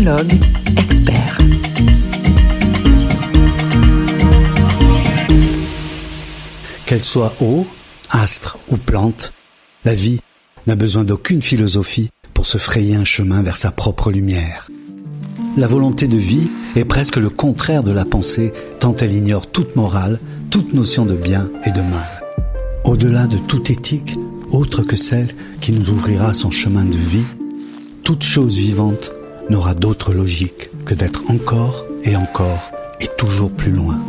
Dialogue expert. Qu'elle soit eau, astre ou plante, la vie n'a besoin d'aucune philosophie pour se frayer un chemin vers sa propre lumière. La volonté de vie est presque le contraire de la pensée, tant elle ignore toute morale, toute notion de bien et de mal. Au-delà de toute éthique, autre que celle qui nous ouvrira son chemin de vie, toute chose vivante n'aura d'autre logique que d'être encore et toujours plus loin.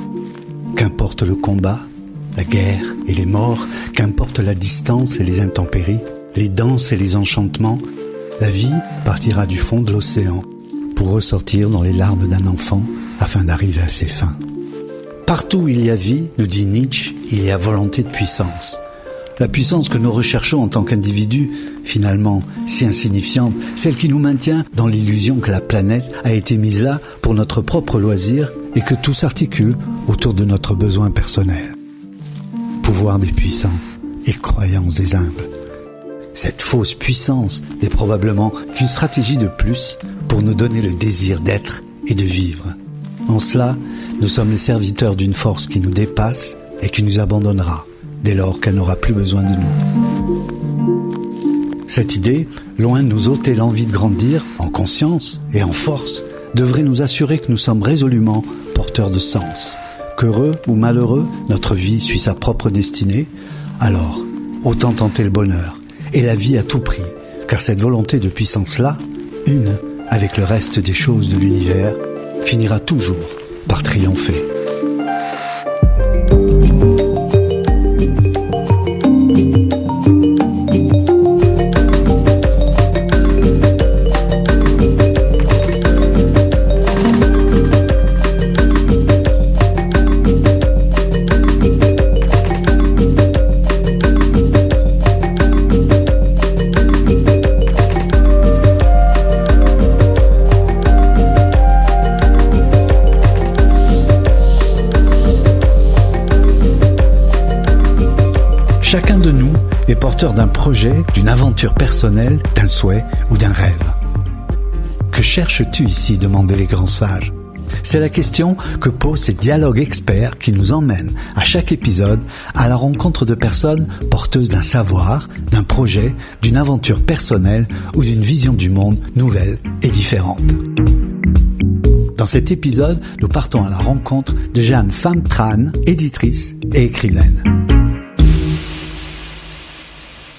Qu'importe le combat, la guerre et les morts, qu'importe la distance et les intempéries, les danses et les enchantements, la vie partira du fond de l'océan pour ressortir dans les larmes d'un enfant afin d'arriver à ses fins. Partout où il y a vie, nous dit Nietzsche, il y a volonté de puissance. La puissance que nous recherchons en tant qu'individus, finalement si insignifiante, celle qui nous maintient dans l'illusion que la planète a été mise là pour notre propre loisir et que tout s'articule autour de notre besoin personnel. Pouvoir des puissants et croyance des humbles. Cette fausse puissance n'est probablement qu'une stratégie de plus pour nous donner le désir d'être et de vivre. En cela, nous sommes les serviteurs d'une force qui nous dépasse et qui nous abandonnera dès lors qu'elle n'aura plus besoin de nous. Cette idée, loin de nous ôter l'envie de grandir, en conscience et en force, devrait nous assurer que nous sommes résolument porteurs de sens. Qu'heureux ou malheureux, notre vie suit sa propre destinée. Alors, autant tenter le bonheur et la vie à tout prix, car cette volonté de puissance-là, une avec le reste des choses de l'univers, finira toujours par triompher. Chacun de nous est porteur d'un projet, d'une aventure personnelle, d'un souhait ou d'un rêve. Que cherches-tu ici, demandaient les grands sages. C'est la question que posent ces dialogues experts qui nous emmènent à chaque épisode à la rencontre de personnes porteuses d'un savoir, d'un projet, d'une aventure personnelle ou d'une vision du monde nouvelle et différente. Dans cet épisode, nous partons à la rencontre de Jeanne Van Tran, éditrice et écrivaine.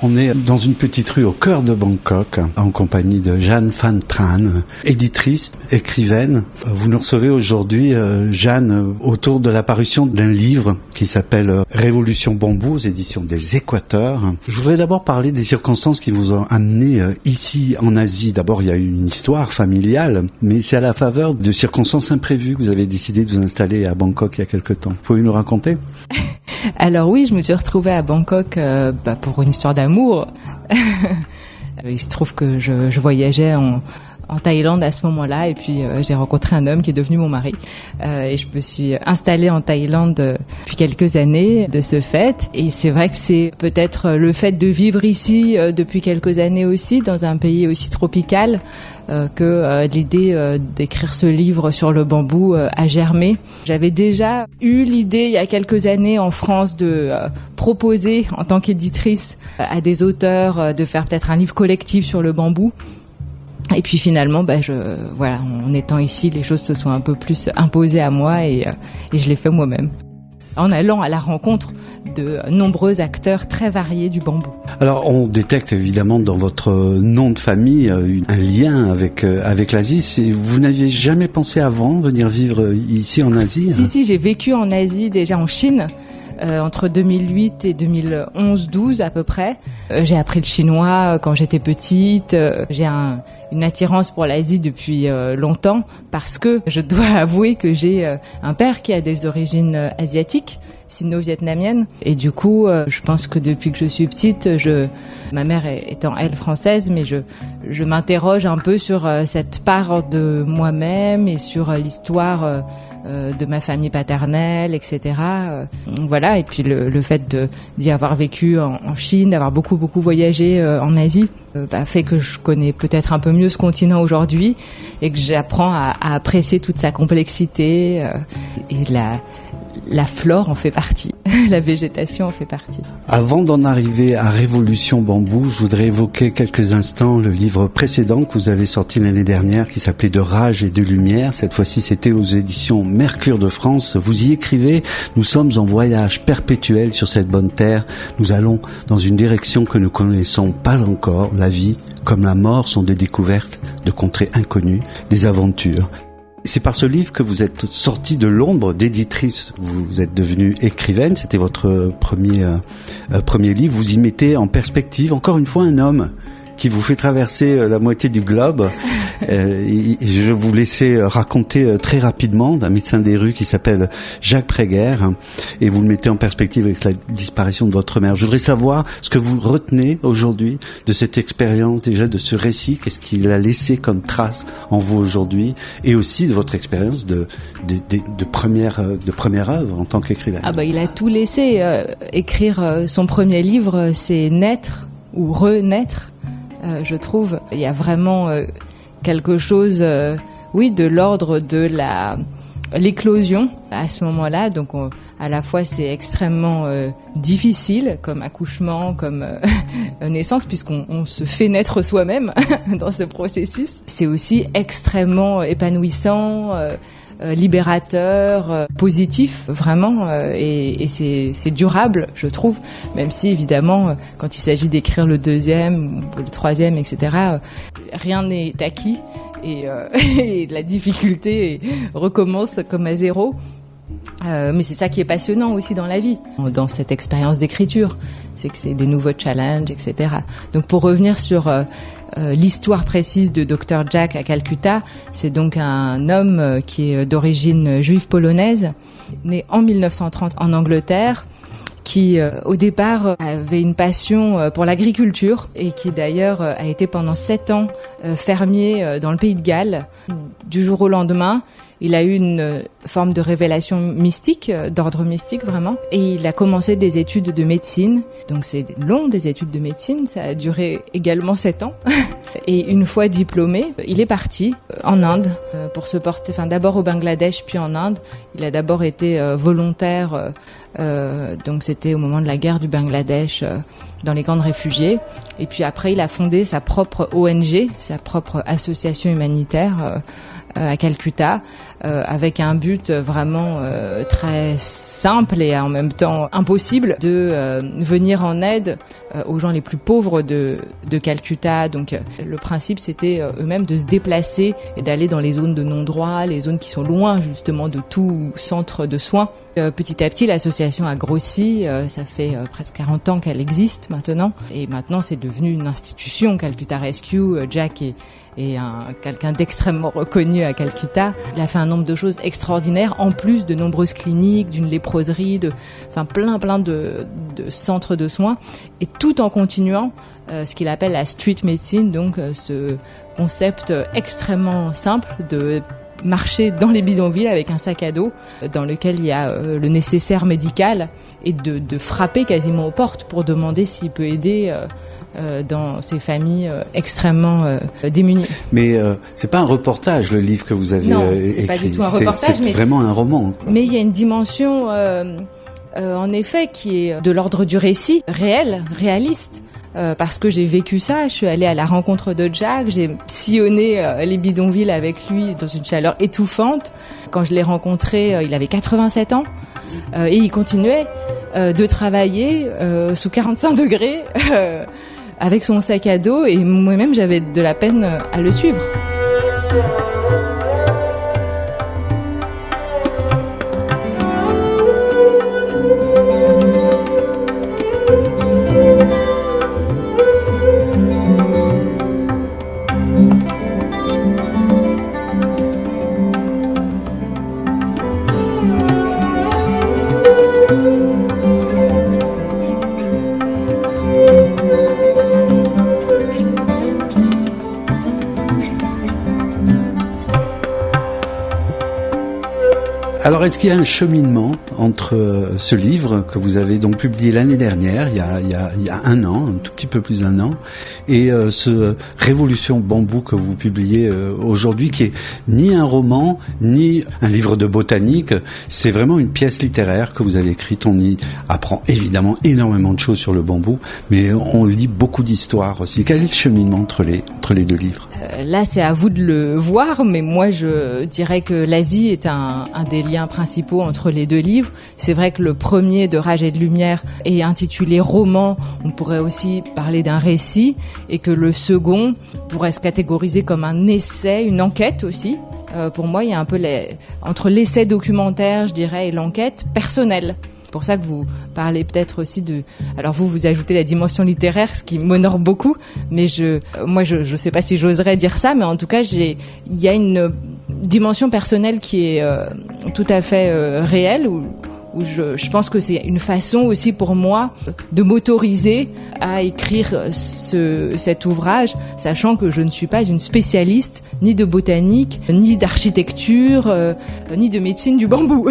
On est dans une petite rue au cœur de Bangkok, en compagnie de Jeanne Van Tran, éditrice, écrivaine. Vous nous recevez aujourd'hui, Jeanne, autour de la parution d'un livre qui s'appelle Révolution Bambou, aux éditions des Équateurs. Je voudrais d'abord parler des circonstances qui vous ont amené ici, en Asie. D'abord, il y a eu une histoire familiale, mais c'est à la faveur de circonstances imprévues que vous avez décidé de vous installer à Bangkok il y a quelque temps. Pouvez-vous nous raconter ? Alors oui, je me suis retrouvée à Bangkok pour une histoire d'amour. Il se trouve que je voyageais en Thaïlande à ce moment-là et puis j'ai rencontré un homme qui est devenu mon mari et je me suis installée en Thaïlande depuis quelques années de ce fait. Et c'est vrai que c'est peut-être le fait de vivre ici depuis quelques années aussi dans un pays aussi tropical que l'idée d'écrire ce livre sur le bambou a germé. J'avais déjà eu l'idée il y a quelques années en France de proposer en tant qu'éditrice à des auteurs de faire peut-être un livre collectif sur le bambou. Et puis finalement, en étant ici, les choses se sont un peu plus imposées à moi et je l'ai fait moi-même. En allant à la rencontre de nombreux acteurs très variés du bambou. Alors, on détecte évidemment dans votre nom de famille un lien avec l'Asie. Vous n'aviez jamais pensé avant venir vivre ici en Asie ? Si, j'ai vécu en Asie, déjà en Chine. Entre 2008 et 2011-12 à peu près. J'ai appris le chinois quand j'étais petite. J'ai une attirance pour l'Asie depuis longtemps parce que je dois avouer que j'ai un père qui a des origines asiatiques, sino-vietnamiennes. Et du coup, je pense que depuis que je suis petite, ma mère étant elle française, mais je m'interroge un peu sur cette part de moi-même et sur l'histoire de ma famille paternelle, etc. Voilà. Et puis le fait d'y avoir vécu en Chine, d'avoir beaucoup voyagé en Asie, fait que je connais peut-être un peu mieux ce continent aujourd'hui et que j'apprends à apprécier toute sa complexité et la flore en fait partie, la végétation en fait partie. Avant d'en arriver à Révolution Bambou, je voudrais évoquer quelques instants le livre précédent que vous avez sorti l'année dernière qui s'appelait De rage et de lumière. Cette fois-ci, c'était aux éditions Mercure de France. Vous y écrivez: nous sommes en voyage perpétuel sur cette bonne terre. Nous allons dans une direction que nous connaissons pas encore. La vie, comme la mort, sont des découvertes de contrées inconnues, des aventures. C'est par ce livre que vous êtes sortie de l'ombre d'éditrice. Vous êtes devenue écrivaine. C'était votre premier livre. Vous y mettez en perspective, encore une fois, un homme qui vous fait traverser la moitié du globe. Je vais vous laisser raconter très rapidement d'un médecin des rues qui s'appelle Jacques Préguerre, et vous le mettez en perspective avec la disparition de votre mère. Je voudrais savoir ce que vous retenez aujourd'hui de cette expérience, déjà de ce récit, qu'est-ce qu'il a laissé comme trace en vous aujourd'hui, et aussi de votre expérience de première œuvre en tant qu'écrivain. Il a tout laissé. Écrire son premier livre, c'est naître ou renaître. Je trouve, il y a vraiment quelque chose, de l'ordre de l'éclosion à ce moment-là. Donc, à la fois, c'est extrêmement difficile comme accouchement, comme naissance, puisqu'on se fait naître soi-même dans ce processus. C'est aussi extrêmement épanouissant, libérateur, positif, vraiment, et c'est durable, je trouve, même si évidemment quand il s'agit d'écrire le deuxième ou le troisième, etc., rien n'est acquis et la difficulté recommence comme à zéro. Mais c'est ça qui est passionnant aussi dans la vie, dans cette expérience d'écriture, c'est que c'est des nouveaux challenges, etc. Donc pour revenir sur l'histoire précise de Dr Jack à Calcutta, c'est donc un homme qui est d'origine juive polonaise, né en 1930 en Angleterre, qui au départ avait une passion pour l'agriculture et qui d'ailleurs a été pendant 7 ans fermier dans le pays de Galles. Du jour au lendemain, il a eu une forme de révélation mystique, d'ordre mystique vraiment, et il a commencé des études de médecine. Donc c'est long, des études de médecine, ça a duré également 7 ans. Et une fois diplômé, il est parti en Inde pour se porter, d'abord au Bangladesh puis en Inde. Il a d'abord été volontaire, donc c'était au moment de la guerre du Bangladesh, dans les camps de réfugiés. Et puis après, il a fondé sa propre ONG, sa propre association humanitaire à Calcutta, avec un but vraiment très simple et en même temps impossible de venir en aide aux gens les plus pauvres de Calcutta. Donc le principe, c'était eux-mêmes de se déplacer et d'aller dans les zones de non-droit, les zones qui sont loin justement de tout centre de soins. Petit à petit, l'association a grossi, ça fait presque 40 ans qu'elle existe maintenant, et maintenant c'est devenu une institution, Calcutta Rescue. Jack est quelqu'un d'extrêmement reconnu à Calcutta. Il a fait un nombre de choses extraordinaires, en plus de nombreuses cliniques, d'une léproserie, plein de centres de soins, et tout en continuant ce qu'il appelle la street medicine, donc ce concept extrêmement simple de marcher dans les bidonvilles avec un sac à dos dans lequel il y a le nécessaire médical, et de frapper quasiment aux portes pour demander s'il peut aider dans ces familles extrêmement démunies. Mais c'est pas un reportage, le livre que vous avez écrit. C'est pas du tout un reportage, c'est vraiment un roman. Mais il y a une dimension en effet qui est de l'ordre du récit réaliste. Parce que j'ai vécu ça, je suis allée à la rencontre de Jack, j'ai sillonné les bidonvilles avec lui dans une chaleur étouffante. Quand je l'ai rencontré, il avait 87 ans et il continuait de travailler sous 45 degrés avec son sac à dos, et moi-même j'avais de la peine à le suivre. Alors, est-ce qu'il y a un cheminement entre ce livre que vous avez donc publié l'année dernière, il y a un an, un tout petit peu plus d'un an, et ce Révolution Bambou que vous publiez aujourd'hui, qui est ni un roman, ni un livre de botanique, c'est vraiment une pièce littéraire que vous avez écrite. On y apprend évidemment énormément de choses sur le bambou, mais on lit beaucoup d'histoires aussi. Quel est le cheminement entre les deux livres ? Là, c'est à vous de le voir, mais moi, je dirais que l'Asie est un des liens principaux entre les deux livres. C'est vrai que le premier, de Rage et de lumière, est intitulé roman. On pourrait aussi parler d'un récit, et que le second pourrait se catégoriser comme un essai, une enquête aussi. Pour moi, il y a un peu entre l'essai documentaire, je dirais, et l'enquête personnelle. C'est pour ça que vous parlez peut-être aussi alors vous ajoutez la dimension littéraire, ce qui m'honore beaucoup, mais je sais pas si j'oserais dire ça, mais en tout cas, il y a une dimension personnelle qui est tout à fait réelle, où je pense que c'est une façon aussi pour moi de m'autoriser à écrire cet ouvrage, sachant que je ne suis pas une spécialiste ni de botanique, ni d'architecture, ni de médecine du bambou.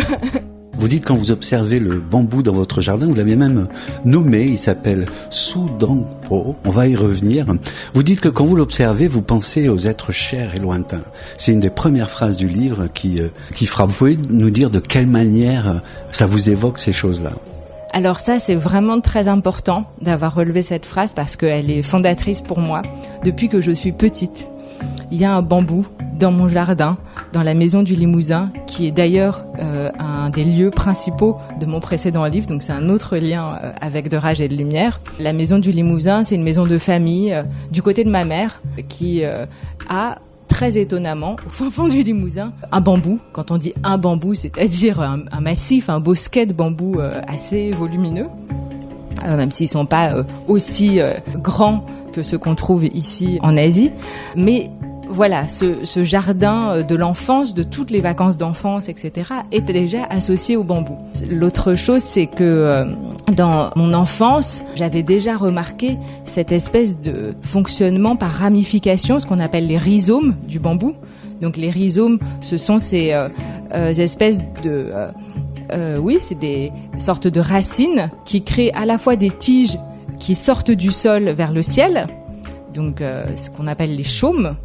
Vous dites, quand vous observez le bambou dans votre jardin, vous l'avez même nommé, il s'appelle Sudangpo, on va y revenir. Vous dites que quand vous l'observez, vous pensez aux êtres chers et lointains. C'est une des premières phrases du livre qui frappe. Vous pouvez nous dire de quelle manière ça vous évoque ces choses-là ? Alors ça, c'est vraiment très important d'avoir relevé cette phrase, parce qu'elle est fondatrice pour moi. Depuis que je suis petite, il y a un bambou dans mon jardin, dans la maison du Limousin, qui est d'ailleurs un des lieux principaux de mon précédent livre, donc c'est un autre lien avec De Rage et de lumière. La maison du Limousin, c'est une maison de famille du côté de ma mère, qui a, très étonnamment, au fond du Limousin, un bambou. Quand on dit un bambou, c'est-à-dire un massif, un bosquet de bambou assez volumineux, même s'ils sont pas aussi grands que ceux qu'on trouve ici en Asie. Mais voilà, ce jardin de l'enfance, de toutes les vacances d'enfance, etc., était déjà associé au bambou. L'autre chose, c'est que dans mon enfance, j'avais déjà remarqué cette espèce de fonctionnement par ramification, ce qu'on appelle les rhizomes du bambou. Donc les rhizomes, ce sont ces espèces de... c'est des sortes de racines qui créent à la fois des tiges qui sortent du sol vers le ciel, donc ce qu'on appelle les chaumes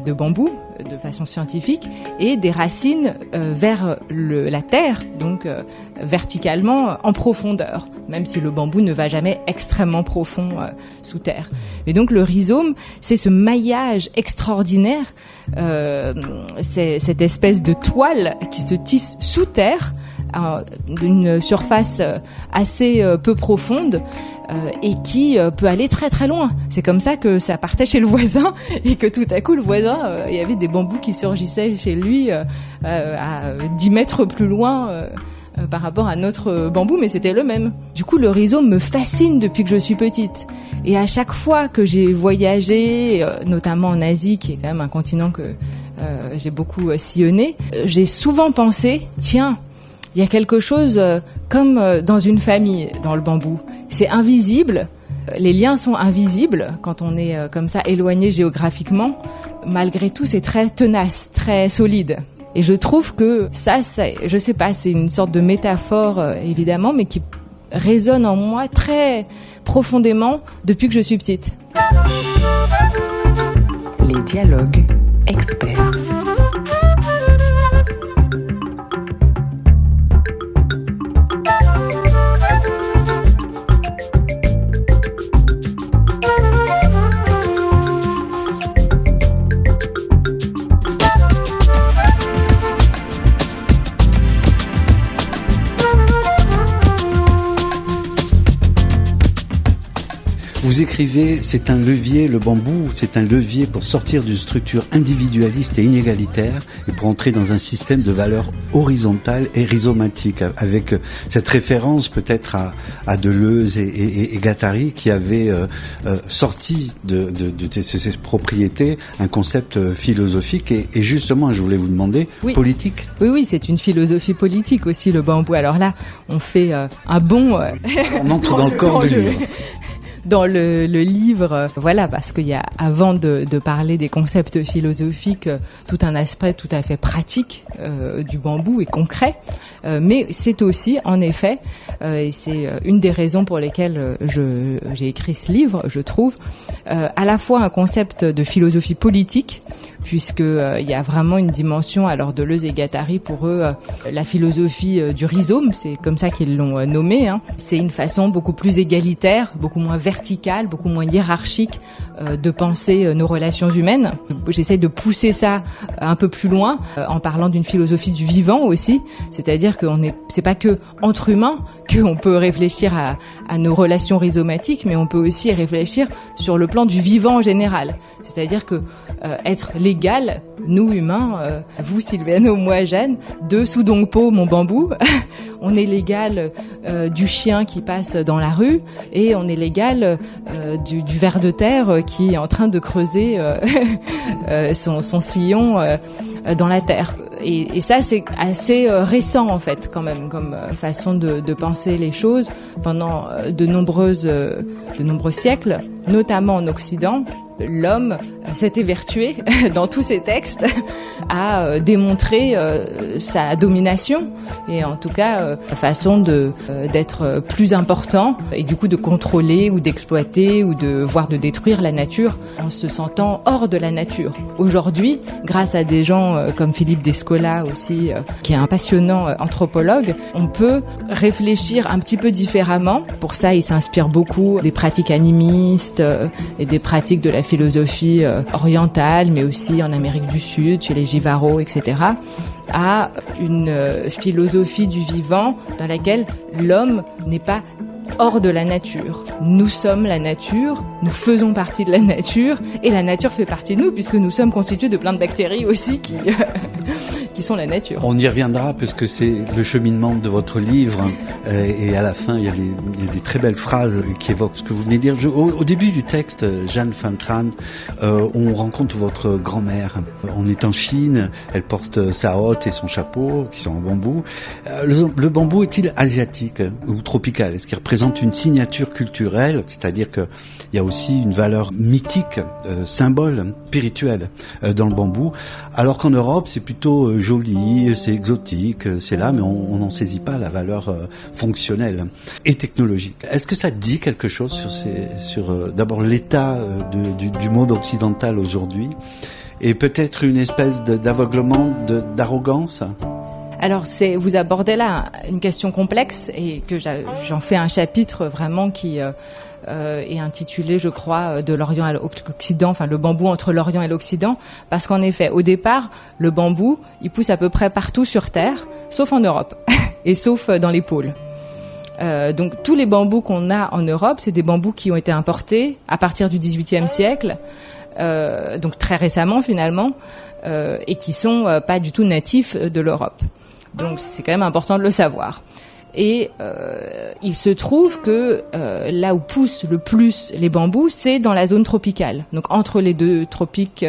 de bambou de façon scientifique, et des racines vers la terre, donc verticalement en profondeur, même si le bambou ne va jamais extrêmement profond sous terre. Mais donc le rhizome, c'est ce maillage extraordinaire, c'est cette espèce de toile qui se tisse sous terre, d'une surface assez peu profonde, et qui peut aller très très loin. C'est comme ça que ça partait chez le voisin, et que tout à coup le voisin, il y avait des bambous qui surgissaient chez lui à 10 mètres plus loin par rapport à notre bambou, mais c'était le même. Du coup, le rhizome me fascine depuis que je suis petite. Et à chaque fois que j'ai voyagé, notamment en Asie, qui est quand même un continent que j'ai beaucoup sillonné, j'ai souvent pensé, tiens, il y a quelque chose comme dans une famille, dans le bambou. C'est invisible, les liens sont invisibles quand on est comme ça éloigné géographiquement. Malgré tout, c'est très tenace, très solide. Et je trouve que ça, je sais pas, c'est une sorte de métaphore évidemment, mais qui résonne en moi très profondément depuis que je suis petite. Les dialogues experts. Vous écrivez, c'est un levier, le bambou, c'est un levier pour sortir d'une structure individualiste et inégalitaire et pour entrer dans un système de valeurs horizontales et rhizomatiques, avec cette référence peut-être à Deleuze et Guattari qui avaient sorti de ces propriétés un concept philosophique et justement, je voulais vous demander, oui. Politique. Oui, c'est une philosophie politique aussi, le bambou. Alors là, on fait un bond... On entre dans le corps du livre. dans le livre, voilà, parce qu'il y a, avant de parler des concepts philosophiques, tout un aspect tout à fait pratique du bambou et concret, mais c'est aussi, en effet, et c'est une des raisons pour lesquelles j'ai écrit ce livre, je trouve, à la fois un concept de philosophie politique, puisque il y a vraiment une dimension, alors Deleuze et Guattari, pour eux, la philosophie du rhizome, c'est comme ça qu'ils l'ont nommé, hein. C'est une façon beaucoup plus égalitaire, beaucoup moins verticale, beaucoup moins hiérarchique de penser nos relations humaines. J'essaie de pousser ça un peu plus loin, en parlant d'une philosophie du vivant aussi, c'est-à-dire c'est pas que entre humains qu'on peut réfléchir à nos relations rhizomatiques, mais on peut aussi réfléchir sur le plan du vivant en général. C'est-à-dire que être l'égal, nous humains, vous Sylviano, moi Jeanne, de Soudongpo, mon bambou, on est l'égal du chien qui passe dans la rue, et on est l'égal du ver de terre qui est en train de creuser son sillon dans la terre. Et ça, c'est assez récent en fait, quand même, comme façon de penser les choses. Pendant de nombreux siècles, notamment en Occident, l'homme s'est évertué dans tous ses textes à démontrer sa domination, et en tout cas façon d'être plus important, et du coup de contrôler ou d'exploiter ou voire de détruire la nature en se sentant hors de la nature. Aujourd'hui, grâce à des gens comme Philippe Descola aussi, qui est un passionnant anthropologue, on peut réfléchir un petit peu différemment. Pour ça, il s'inspire beaucoup des pratiques animistes et des pratiques de la philosophie orientale, mais aussi en Amérique du Sud, chez les Jivaro, etc., à une philosophie du vivant dans laquelle l'homme n'est pas hors de la nature. Nous sommes la nature, nous faisons partie de la nature, et la nature fait partie de nous, puisque nous sommes constitués de plein de bactéries aussi qui sont la nature. On y reviendra, puisque c'est le cheminement de votre livre, et à la fin, il y a des très belles phrases qui évoquent ce que vous venez de dire. Au début du texte, Jeanne Van Tran, on rencontre votre grand-mère. On est en Chine, elle porte sa hotte et son chapeau, qui sont en bambou. Le bambou est-il asiatique ou tropical? Est-ce qu'il représente une signature culturelle, c'est-à-dire qu'il y a aussi une valeur mythique, symbole, spirituel dans le bambou, alors qu'en Europe c'est plutôt joli, c'est exotique, c'est là, mais on n'en saisit pas la valeur fonctionnelle et technologique. Est-ce que ça dit quelque chose sur d'abord l'état du monde occidental aujourd'hui, et peut-être une espèce d'aveuglement, d'arrogance? Alors vous abordez là une question complexe, et que j'en fais un chapitre vraiment qui est intitulé, je crois, de l'Orient à l'Occident, enfin le bambou entre l'Orient et l'Occident, parce qu'en effet, au départ, le bambou, il pousse à peu près partout sur Terre, sauf en Europe, et sauf dans les pôles. Donc tous les bambous qu'on a en Europe, c'est des bambous qui ont été importés à partir du XVIIIe siècle, donc très récemment finalement, et qui sont pas du tout natifs de l'Europe. Donc c'est quand même important de le savoir. Et il se trouve que là où poussent le plus les bambous, c'est dans la zone tropicale, donc entre les deux tropiques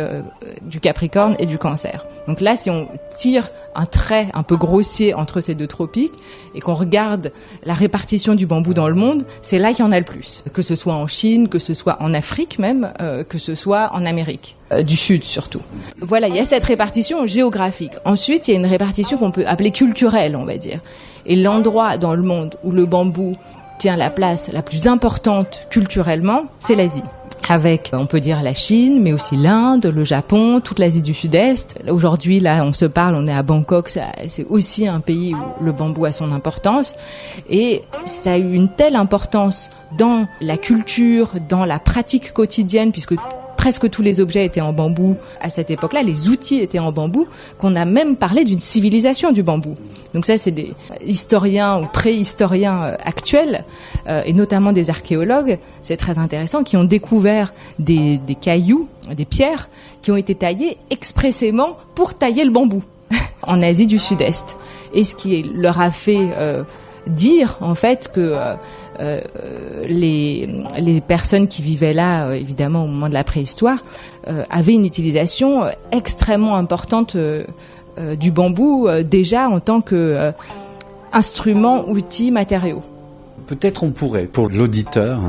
du Capricorne et du Cancer. Donc là, si on tire un trait un peu grossier entre ces deux tropiques et qu'on regarde la répartition du bambou dans le monde, c'est là qu'il y en a le plus. Que ce soit en Chine, que ce soit en Afrique même, que ce soit en Amérique du Sud surtout. Voilà, il y a cette répartition géographique. Ensuite, il y a une répartition qu'on peut appeler culturelle, on va dire. Et l'endroit dans le monde où le bambou tient la place la plus importante culturellement, c'est l'Asie. Avec, on peut dire, la Chine, mais aussi l'Inde, le Japon, toute l'Asie du Sud-Est. Aujourd'hui, là, on se parle, on est à Bangkok, c'est aussi un pays où le bambou a son importance. Et ça a eu une telle importance dans la culture, dans la pratique quotidienne, puisque presque tous les objets étaient en bambou à cette époque-là, les outils étaient en bambou, qu'on a même parlé d'une civilisation du bambou. Donc ça, c'est des historiens ou préhistoriens actuels, et notamment des archéologues, c'est très intéressant, qui ont découvert des cailloux, des pierres, qui ont été taillées expressément pour tailler le bambou en Asie du Sud-Est. Et ce qui leur a fait dire, en fait, que les personnes qui vivaient là, évidemment au moment de la préhistoire, avaient une utilisation extrêmement importante du bambou, déjà en tant que instrument, outil, matériau. peut-être on pourrait, pour l'auditeur,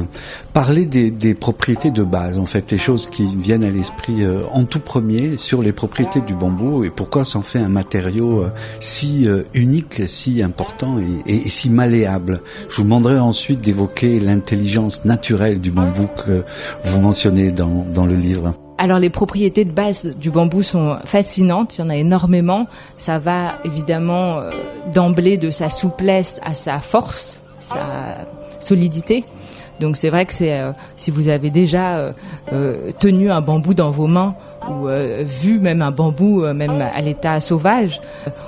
parler des propriétés de base, en fait, les choses qui viennent à l'esprit en tout premier sur les propriétés du bambou et pourquoi ça en fait un matériau si unique, si important et si malléable. Je vous demanderai ensuite d'évoquer l'intelligence naturelle du bambou que vous mentionnez dans le livre. Alors les propriétés de base du bambou sont fascinantes, il y en a énormément. Ça va évidemment d'emblée de sa souplesse à sa force, sa solidité. Donc c'est vrai que si vous avez déjà tenu un bambou dans vos mains ou vu même un bambou même à l'état sauvage,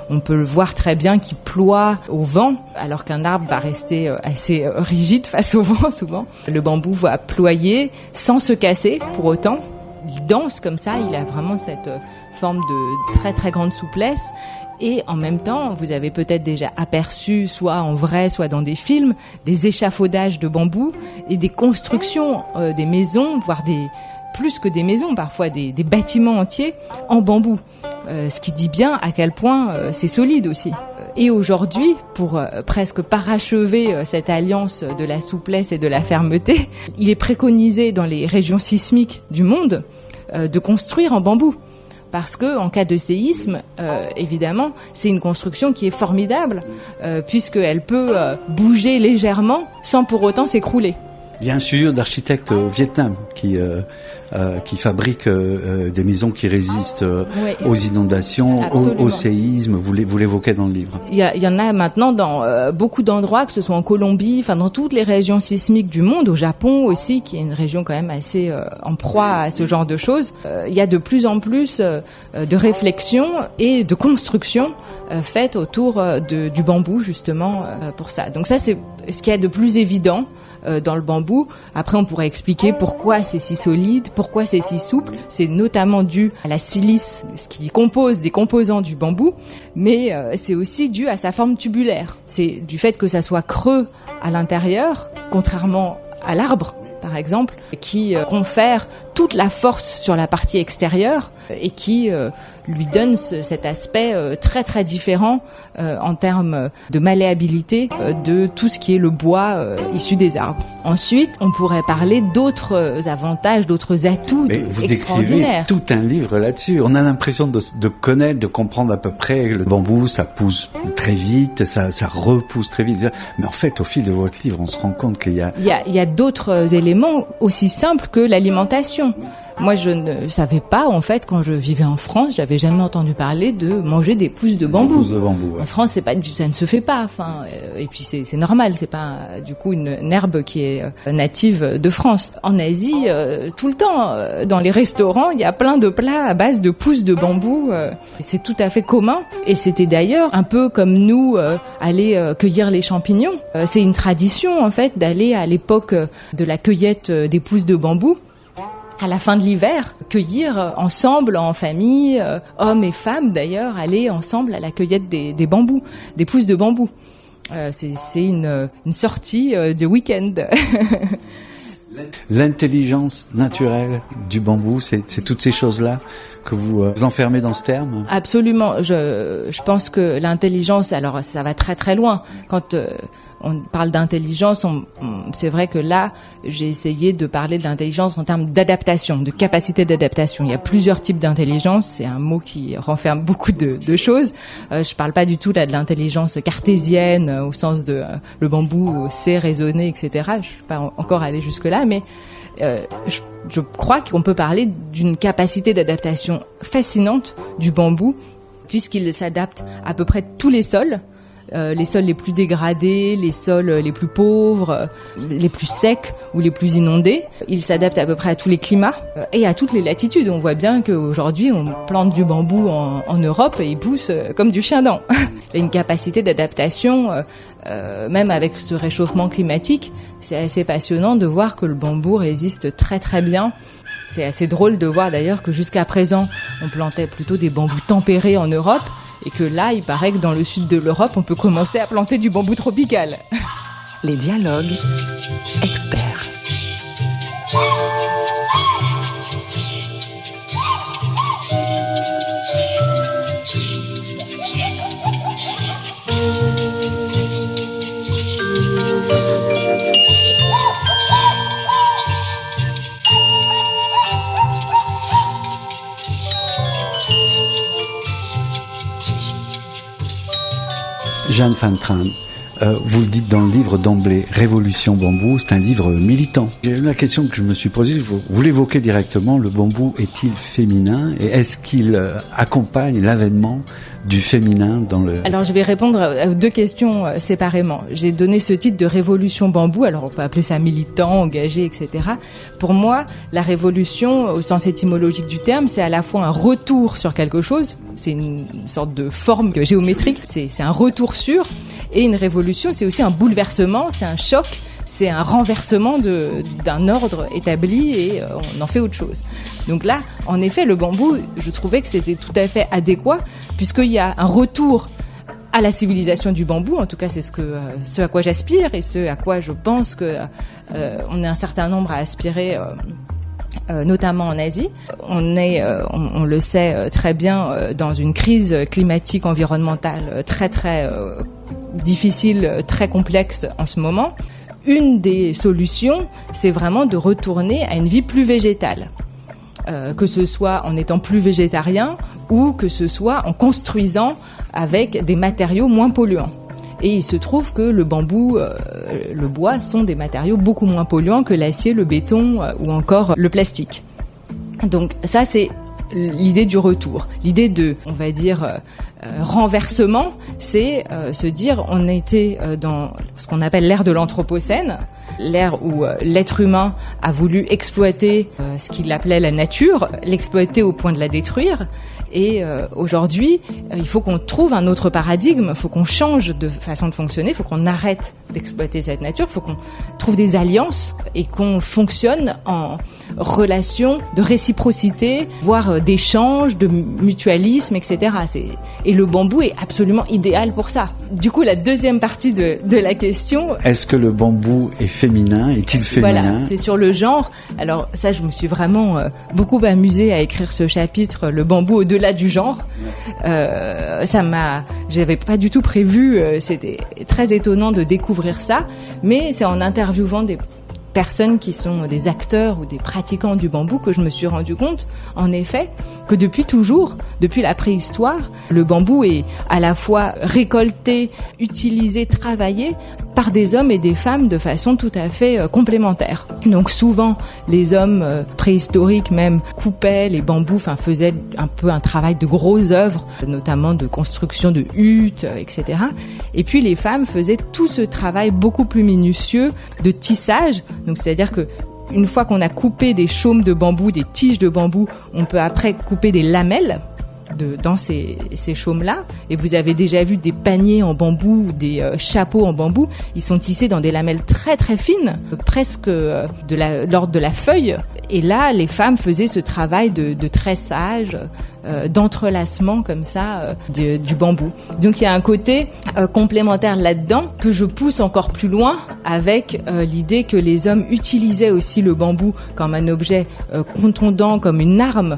on peut le voir très bien qu'il ploie au vent alors qu'un arbre va rester assez rigide face au vent souvent. Le bambou va ployer sans se casser pour autant. Il danse comme ça, il a vraiment cette forme de très très grande souplesse. Et en même temps, vous avez peut-être déjà aperçu, soit en vrai, soit dans des films, des échafaudages de bambou et des constructions des maisons, voire plus que des maisons, parfois des bâtiments entiers en bambou. Ce qui dit bien à quel point c'est solide aussi. Et aujourd'hui, pour presque parachever cette alliance de la souplesse et de la fermeté, il est préconisé dans les régions sismiques du monde de construire en bambou. Parce que en cas de séisme, évidemment, c'est une construction qui est formidable, puisqu'elle peut bouger légèrement sans pour autant s'écrouler. Il y a un studio d'architectes au Vietnam qui fabrique des maisons qui résistent aux inondations, au séisme. Vous l'évoquez dans le livre. Il y en a maintenant dans beaucoup d'endroits, que ce soit en Colombie, enfin dans toutes les régions sismiques du monde, au Japon aussi, qui est une région quand même assez en proie à ce genre de choses. Il y a de plus en plus de réflexions et de constructions faites autour du bambou justement pour ça. Donc ça c'est ce qu'il y a de plus évident dans le bambou. Après, on pourrait expliquer pourquoi c'est si solide, pourquoi c'est si souple. C'est notamment dû à la silice, ce qui compose des composants du bambou, mais c'est aussi dû à sa forme tubulaire. C'est du fait que ça soit creux à l'intérieur, contrairement à l'arbre, par exemple, qui confère toute la force sur la partie extérieure et qui lui donne cet aspect très très différent en termes de malléabilité de tout ce qui est le bois issu des arbres. Ensuite, on pourrait parler d'autres avantages, d'autres atouts extraordinaires. Vous écrivez tout un livre là-dessus. On a l'impression de connaître, de comprendre à peu près le bambou, ça pousse très vite, ça repousse très vite. Mais en fait, au fil de votre livre, on se rend compte qu'il y a... Il y a d'autres éléments aussi simples que l'alimentation. Moi, je ne savais pas, en fait, quand je vivais en France, j'avais jamais entendu parler de manger des pousses de bambou. Des pousses de bambou, ouais. En France, ça ne se fait pas. Enfin, et puis c'est normal, c'est pas du coup une herbe qui est native de France. En Asie, tout le temps, dans les restaurants, il y a plein de plats à base de pousses de bambou. C'est tout à fait commun. Et c'était d'ailleurs un peu comme nous aller cueillir les champignons. C'est une tradition, en fait, d'aller à l'époque de la cueillette des pousses de bambou. À la fin de l'hiver, cueillir ensemble, en famille, hommes et femmes d'ailleurs, aller ensemble à la cueillette des bambous, des pousses de bambou. C'est une sortie de week-end. L'intelligence naturelle du bambou, c'est toutes ces choses-là que vous enfermez dans ce terme ? Absolument. Je pense que l'intelligence, alors ça va très très loin. Quand on parle d'intelligence, c'est vrai que là, j'ai essayé de parler de l'intelligence en termes d'adaptation, de capacité d'adaptation. Il y a plusieurs types d'intelligence, c'est un mot qui renferme beaucoup de choses. Je parle pas du tout là de l'intelligence cartésienne au sens de le bambou sait raisonner, etc. Je suis pas encore allée jusque-là, mais je crois qu'on peut parler d'une capacité d'adaptation fascinante du bambou, puisqu'il s'adapte à peu près tous les sols les plus dégradés, les sols les plus pauvres, les plus secs ou les plus inondés. Il s'adapte à peu près à tous les climats et à toutes les latitudes. On voit bien qu'aujourd'hui, on plante du bambou en Europe et il pousse comme du chien-dent. Il a une capacité d'adaptation, même avec ce réchauffement climatique. C'est assez passionnant de voir que le bambou résiste très très bien. C'est assez drôle de voir d'ailleurs que jusqu'à présent, on plantait plutôt des bambous tempérés en Europe. Et que là, il paraît que dans le sud de l'Europe, on peut commencer à planter du bambou tropical. Les dialogues experts. Jeanne Van Traan, vous le dites dans le livre d'emblée, Révolution bambou, c'est un livre militant. La question que je me suis posée, vous l'évoquez directement, le bambou est-il féminin et est-ce qu'il accompagne l'avènement du féminin dans le... Alors je vais répondre à 2 questions séparément. J'ai donné ce titre de Révolution bambou, alors on peut appeler ça militant, engagé, etc. Pour moi, la révolution, au sens étymologique du terme, c'est à la fois un retour sur quelque chose, c'est une sorte de forme géométrique, c'est un retour sur, et une révolution, c'est aussi un bouleversement, c'est un choc, c'est un renversement d'un ordre établi et on en fait autre chose. Donc là, en effet, le bambou, je trouvais que c'était tout à fait adéquat puisqu'il y a un retour à la civilisation du bambou. En tout cas, c'est ce à quoi j'aspire et ce à quoi je pense que on est un certain nombre à aspirer. Notamment en Asie. On le sait très bien, dans une crise climatique environnementale très très difficile, très complexe en ce moment. Une des solutions, c'est vraiment de retourner à une vie plus végétale. Que ce soit en étant plus végétarien ou que ce soit en construisant avec des matériaux moins polluants. Et il se trouve que le bambou, le bois sont des matériaux beaucoup moins polluants que l'acier, le béton ou encore le plastique. Donc ça, c'est l'idée du retour. L'idée de, on va dire, renversement, c'est se dire on était dans ce qu'on appelle l'ère de l'Anthropocène, l'ère où l'être humain a voulu exploiter ce qu'il appelait la nature, l'exploiter au point de la détruire. Et aujourd'hui, il faut qu'on trouve un autre paradigme, il faut qu'on change de façon de fonctionner, il faut qu'on arrête d'exploiter cette nature, il faut qu'on trouve des alliances et qu'on fonctionne en relation de réciprocité, voire d'échange, de mutualisme, etc. Et le bambou est absolument idéal pour ça. Du coup, la deuxième partie de la question... Est-ce que le bambou est féminin? Est-il féminin? Voilà, c'est sur le genre. Alors ça, je me suis vraiment beaucoup amusée à écrire ce chapitre, le bambou au-delà du genre. J'avais pas du tout prévu, c'était très étonnant de découvrir ça, mais c'est en interviewant des personnes qui sont des acteurs ou des pratiquants du bambou que je me suis rendu compte, en effet, que depuis toujours, depuis la préhistoire, le bambou est à la fois récolté, utilisé, travaillé par des hommes et des femmes de façon tout à fait complémentaire. Donc souvent, les hommes préhistoriques même coupaient les bambous, faisaient un peu un travail de grosses œuvres, notamment de construction de huttes, etc. Et puis les femmes faisaient tout ce travail beaucoup plus minutieux de tissage. Donc c'est-à-dire que une fois qu'on a coupé des chaumes de bambou, des tiges de bambou, on peut après couper des lamelles dans ces chaumes-là. Et vous avez déjà vu des paniers en bambou ou des chapeaux en bambou. Ils sont tissés dans des lamelles très très fines, presque de l'ordre de la feuille. Et là, les femmes faisaient ce travail de tressage, d'entrelacement comme ça du bambou. Donc il y a un côté complémentaire là-dedans que je pousse encore plus loin avec l'idée que les hommes utilisaient aussi le bambou comme un objet contondant, comme une arme,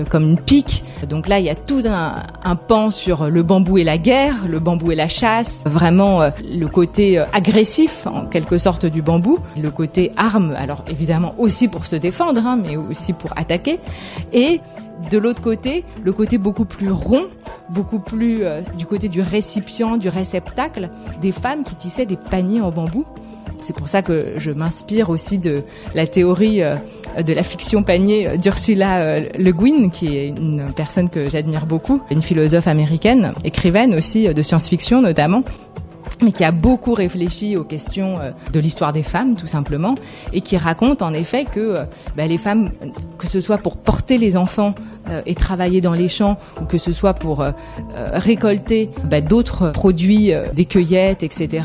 comme une pique. Donc là, il y a tout un pan sur le bambou et la guerre, le bambou et la chasse, vraiment le côté agressif en quelque sorte du bambou, le côté arme, alors évidemment aussi pour se défendre, mais aussi pour attaquer. Et de l'autre côté, le côté beaucoup plus rond, beaucoup plus du côté du récipient, du réceptacle, des femmes qui tissaient des paniers en bambou. C'est pour ça que je m'inspire aussi de la théorie de la fiction panier d'Ursula Le Guin, qui est une personne que j'admire beaucoup, une philosophe américaine, écrivaine aussi de science-fiction notamment, mais qui a beaucoup réfléchi aux questions de l'histoire des femmes, tout simplement, et qui raconte en effet que les femmes, que ce soit pour porter les enfants et travailler dans les champs, ou que ce soit pour récolter d'autres produits, des cueillettes, etc.,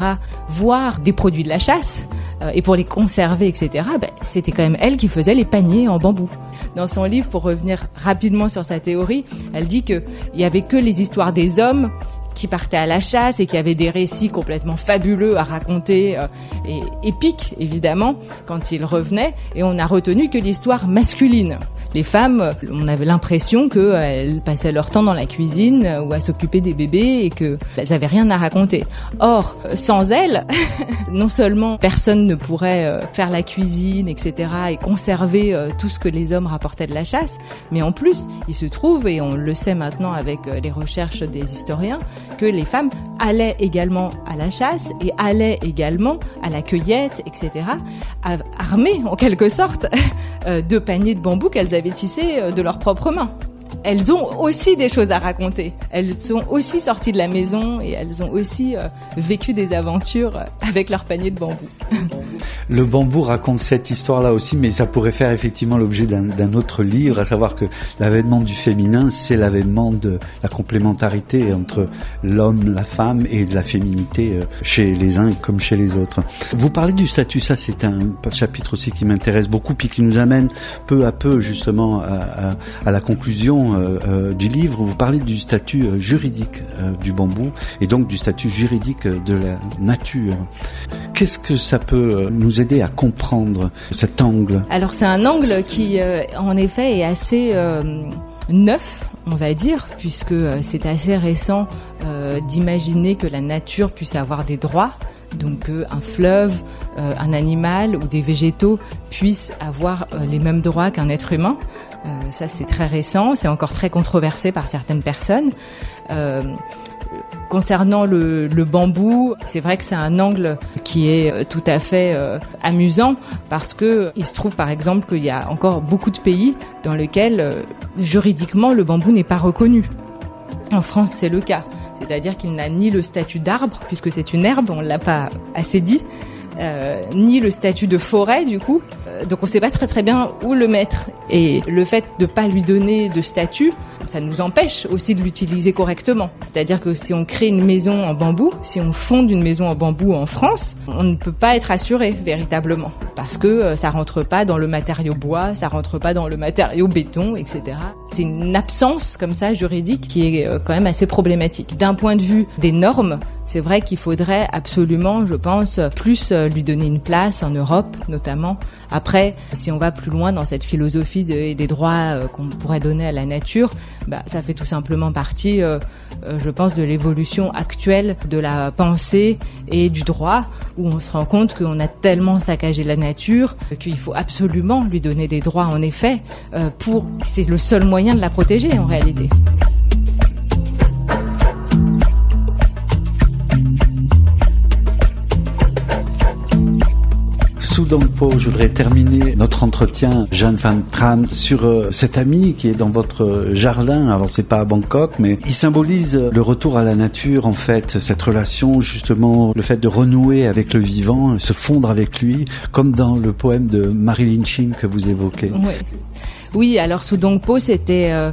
voire des produits de la chasse, et pour les conserver, etc., c'était quand même elle qui faisait les paniers en bambou. Dans son livre, pour revenir rapidement sur sa théorie, elle dit qu'il y avait que les histoires des hommes qui partaient à la chasse et qui avaient des récits complètement fabuleux à raconter et épiques évidemment quand ils revenaient, et on a retenu que l'histoire masculine. Les femmes, on avait l'impression qu'elles passaient leur temps dans la cuisine ou à s'occuper des bébés et qu'elles n'avaient rien à raconter. Or, sans elles, non seulement personne ne pourrait faire la cuisine, etc., et conserver tout ce que les hommes rapportaient de la chasse, mais en plus, il se trouve, et on le sait maintenant avec les recherches des historiens, que les femmes allaient également à la chasse et allaient également à la cueillette, etc., armées en quelque sorte de paniers de bambou qu'elles avaient tissés de leurs propres mains. Elles ont aussi des choses à raconter. Elles sont aussi sorties de la maison et elles ont aussi vécu des aventures avec leur panier de bambou. Le bambou raconte cette histoire-là aussi, mais ça pourrait faire effectivement l'objet d'un autre livre, à savoir que l'avènement du féminin, c'est l'avènement de la complémentarité entre l'homme, la femme et de la féminité chez les uns comme chez les autres. Vous parlez du statut, ça c'est un chapitre aussi qui m'intéresse beaucoup, puis qui nous amène peu à peu justement à la conclusion du livre. Vous parlez du statut juridique du bambou et donc du statut juridique de la nature. Qu'est-ce que ça peut nous aider à comprendre cet angle? Alors c'est un angle qui en effet est assez neuf, on va dire, puisque c'est assez récent d'imaginer que la nature puisse avoir des droits. Donc un fleuve, un animal ou des végétaux puissent avoir les mêmes droits qu'un être humain. Ça c'est très récent, c'est encore très controversé par certaines personnes. Concernant le bambou, c'est vrai que c'est un angle qui est tout à fait amusant parce que il se trouve par exemple qu'il y a encore beaucoup de pays dans lesquels juridiquement le bambou n'est pas reconnu. En France c'est le cas. C'est-à-dire qu'il n'a ni le statut d'arbre, puisque c'est une herbe, on ne l'a pas assez dit, ni le statut de forêt du coup. Donc on ne sait pas très bien où le mettre. Et le fait de ne pas lui donner de statut, ça nous empêche aussi de l'utiliser correctement. C'est-à-dire que si on crée une maison en bambou, si on fonde une maison en bambou en France, on ne peut pas être assuré véritablement. Parce que ça rentre pas dans le matériau bois, ça rentre pas dans le matériau béton, etc. C'est une absence comme ça juridique qui est quand même assez problématique. D'un point de vue des normes, c'est vrai qu'il faudrait absolument, je pense, plus lui donner une place en Europe notamment. Après, si on va plus loin dans cette philosophie des droits qu'on pourrait donner à la nature, ça fait tout simplement partie, je pense, de l'évolution actuelle de la pensée et du droit, où on se rend compte qu'on a tellement saccagé la nature qu'il faut absolument lui donner des droits, en effet, c'est le seul moyen de la protéger en réalité. Su Dongpo, je voudrais terminer notre entretien, Jeanne Van Tran, sur cet ami qui est dans votre jardin. Alors c'est pas à Bangkok, mais il symbolise le retour à la nature, en fait, cette relation, justement, le fait de renouer avec le vivant, se fondre avec lui, comme dans le poème de Marilyn Chin que vous évoquez. Oui, alors Su Dongpo, c'était...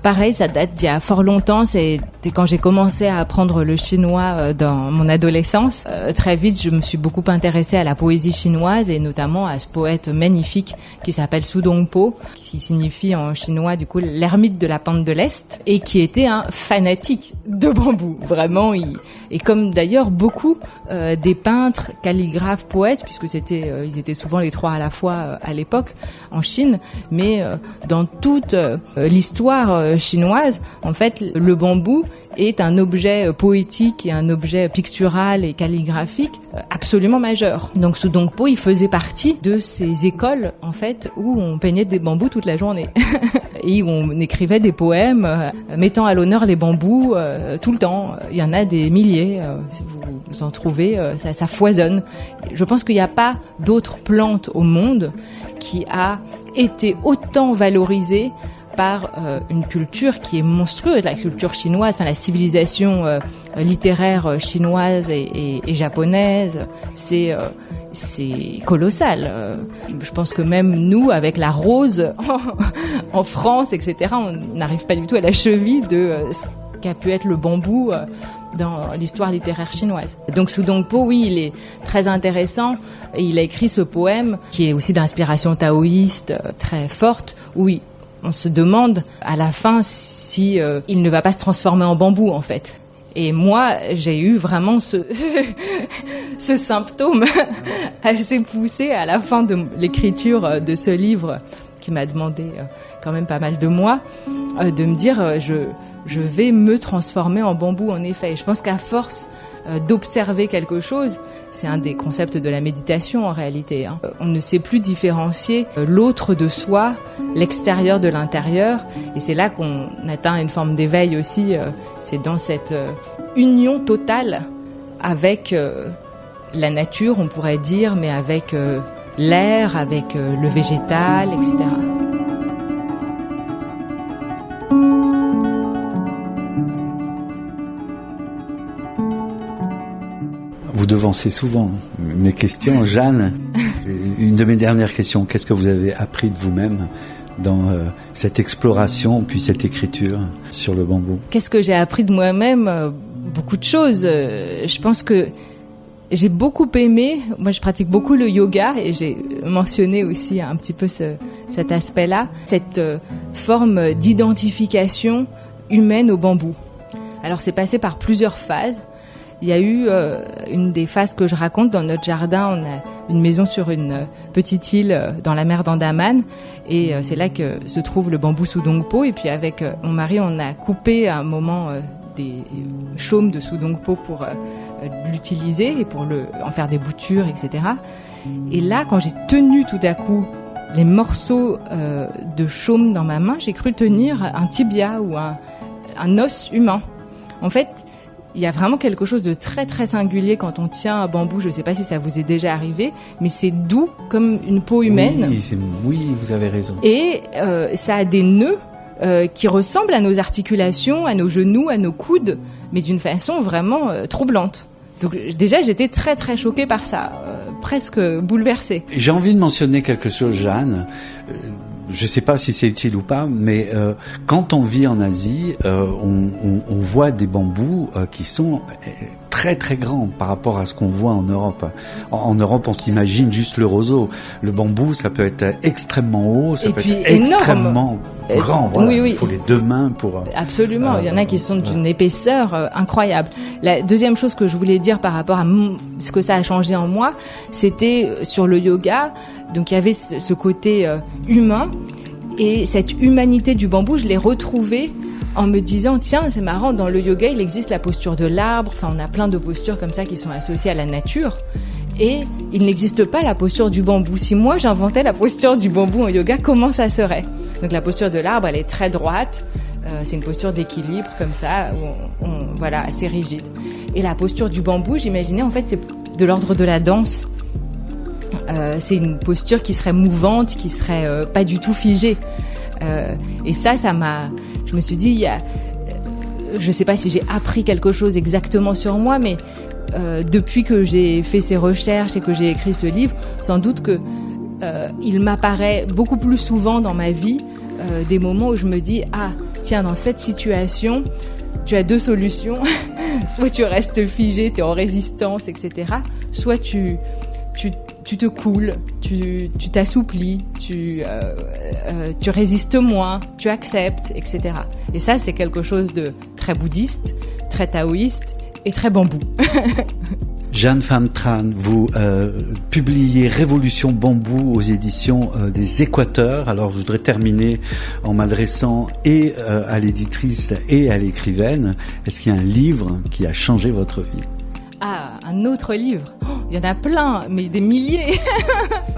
pareil, ça date d'il y a fort longtemps, c'était quand j'ai commencé à apprendre le chinois dans mon adolescence. Très vite, je me suis beaucoup intéressée à la poésie chinoise et notamment à ce poète magnifique qui s'appelle Su Dongpo, qui signifie en chinois du coup l'ermite de la pente de l'Est, et qui était un fanatique de bambou. Vraiment, et comme d'ailleurs beaucoup des peintres, calligraphes, poètes, puisque ils étaient souvent les trois à la fois à l'époque en Chine, mais dans toute l'histoire chinoise, en fait, le bambou est un objet poétique et un objet pictural et calligraphique absolument majeur. Donc Su Dongpo, il faisait partie de ces écoles, en fait, où on peignait des bambous toute la journée et où on écrivait des poèmes mettant à l'honneur les bambous tout le temps. Il y en a des milliers, si vous en trouvez, ça foisonne. Je pense qu'il n'y a pas d'autre plante au monde qui a été autant valorisée par une culture qui est monstrueuse, la culture chinoise, enfin la civilisation littéraire chinoise et japonaise, c'est colossal. Je pense que même nous, avec la rose en France, etc., on n'arrive pas du tout à la cheville de ce qu'a pu être le bambou dans l'histoire littéraire chinoise. Donc Su Dongpo, oui, il est très intéressant et il a écrit ce poème qui est aussi d'inspiration taoïste très forte, où on se demande à la fin si il ne va pas se transformer en bambou en fait. Et moi, j'ai eu vraiment ce symptôme assez poussé à la fin de l'écriture de ce livre qui m'a demandé quand même pas mal de mois, de me dire je vais me transformer en bambou en effet. Et je pense qu'à force d'observer quelque chose, c'est un des concepts de la méditation en réalité, hein. On ne sait plus différencier l'autre de soi, l'extérieur de l'intérieur, et c'est là qu'on atteint une forme d'éveil aussi, c'est dans cette union totale avec la nature, on pourrait dire, mais avec l'air, avec le végétal, etc. Vous devancez souvent mes questions, Jeanne. Une de mes dernières questions, qu'est-ce que vous avez appris de vous-même dans cette exploration, puis cette écriture sur le bambou? Qu'est-ce que j'ai appris de moi-même? Beaucoup de choses. Je pense que j'ai beaucoup aimé, moi je pratique beaucoup le yoga et j'ai mentionné aussi un petit peu cet aspect-là, cette forme d'identification humaine au bambou. Alors c'est passé par plusieurs phases. Il y a eu une des phases que je raconte dans notre jardin. On a une maison sur une petite île dans la mer d'Andaman et c'est là que se trouve le bambou Sudongpo. Et puis avec mon mari, on a coupé à un moment des chaumes de Sudongpo pour l'utiliser et pour en faire des boutures, etc. Et là, quand j'ai tenu tout à coup les morceaux de chaume dans ma main, j'ai cru tenir un tibia ou un os humain. En fait, il y a vraiment quelque chose de très très singulier quand on tient un bambou. Je ne sais pas si ça vous est déjà arrivé, mais c'est doux comme une peau humaine. Oui, vous avez raison. Et ça a des nœuds qui ressemblent à nos articulations, à nos genoux, à nos coudes, mais d'une façon vraiment troublante. Donc déjà, j'étais très très choquée par ça, presque bouleversée. J'ai envie de mentionner quelque chose, Jeanne. Je ne sais pas si c'est utile ou pas, mais quand on vit en Asie, on voit des bambous qui sont très très grands par rapport à ce qu'on voit en Europe. En Europe, on s'imagine juste le roseau. Le bambou, ça peut être extrêmement haut, ça peut être extrêmement grand. Voilà. Oui. Il faut les deux mains pour... Absolument, il y en a qui sont d'une épaisseur incroyable. La deuxième chose que je voulais dire par rapport à ce que ça a changé en moi, c'était sur le yoga. Donc il y avait ce côté humain, et cette humanité du bambou, je l'ai retrouvée en me disant, tiens, c'est marrant, dans le yoga, il existe la posture de l'arbre, enfin on a plein de postures comme ça qui sont associées à la nature, et il n'existe pas la posture du bambou. Si moi j'inventais la posture du bambou en yoga, comment ça serait? Donc la posture de l'arbre, elle est très droite, c'est une posture d'équilibre comme ça, voilà, assez rigide. Et la posture du bambou, j'imaginais, en fait, c'est de l'ordre de la danse. C'est une posture qui serait mouvante, qui serait pas du tout figée. Et ça m'a... Je me suis dit, je sais pas si j'ai appris quelque chose exactement sur moi, mais depuis que j'ai fait ces recherches et que j'ai écrit ce livre, sans doute que il m'apparaît beaucoup plus souvent dans ma vie des moments où je me dis, ah, tiens, dans cette situation, tu as deux solutions. Soit tu restes figé, tu es en résistance, etc. Soit tu te coules, tu t'assouplis, tu résistes moins, tu acceptes, etc. Et ça, c'est quelque chose de très bouddhiste, très taoïste et très bambou. Jeanne Pham Tran, vous publiez Révolution Bambou aux éditions des Équateurs. Alors, je voudrais terminer en m'adressant et à l'éditrice et à l'écrivaine. Est-ce qu'il y a un livre qui a changé votre vie? Ah, un autre livre. Il y en a plein, mais des milliers.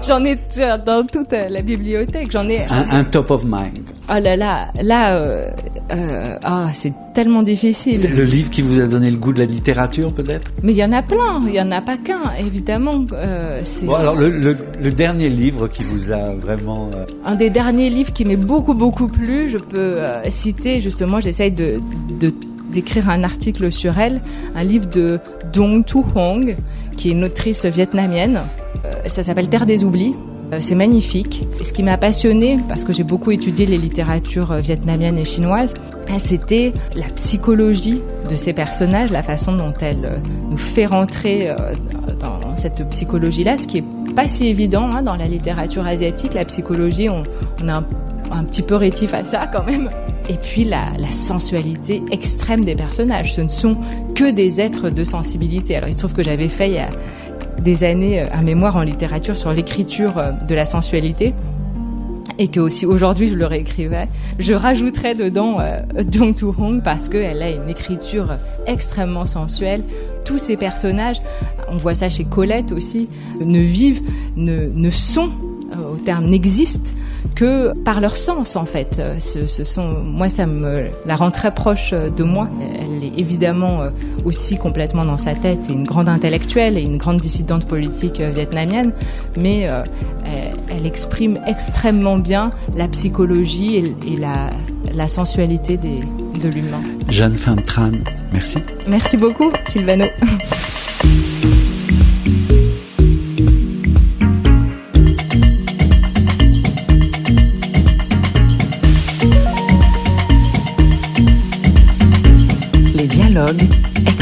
J'en ai dans toute la bibliothèque. J'en ai un top of mind. Oh là, c'est tellement difficile. Le livre qui vous a donné le goût de la littérature, peut-être? Mais il y en a plein. Il y en a pas qu'un, évidemment. Bon, alors le dernier livre qui vous a vraiment... Un des derniers livres qui m'est beaucoup beaucoup plu, je peux citer justement. J'essaye d'écrire un article sur elle, un livre de Dong Thu Hong, qui est une autrice vietnamienne. Ça s'appelle Terre des oublis. C'est magnifique. Et ce qui m'a passionnée, parce que j'ai beaucoup étudié les littératures vietnamiennes et chinoises, c'était la psychologie de ces personnages, la façon dont elle nous fait rentrer dans cette psychologie-là, ce qui est pas si évident dans la littérature asiatique. La psychologie, on a un petit peu rétif à ça quand même. Et puis la sensualité extrême des personnages. Ce ne sont que des êtres de sensibilité. Alors il se trouve que j'avais fait il y a des années un mémoire en littérature sur l'écriture de la sensualité. et que aussi aujourd'hui je le réécrivais, je rajouterais dedans Jung Woo-hong parce qu'elle a une écriture extrêmement sensuelle. Tous ces personnages, on voit ça chez Colette aussi, ne vivent, ne sont, au terme n'existent que par leur sens en fait. Moi ça me la rend très proche de moi. Elle est évidemment aussi complètement dans sa tête. C'est une grande intellectuelle et une grande dissidente politique vietnamienne, mais elle exprime extrêmement bien la psychologie et la sensualité de l'humain. Jeanne Pham Tran, merci. Merci beaucoup, Sylvano. Les dialogues experts.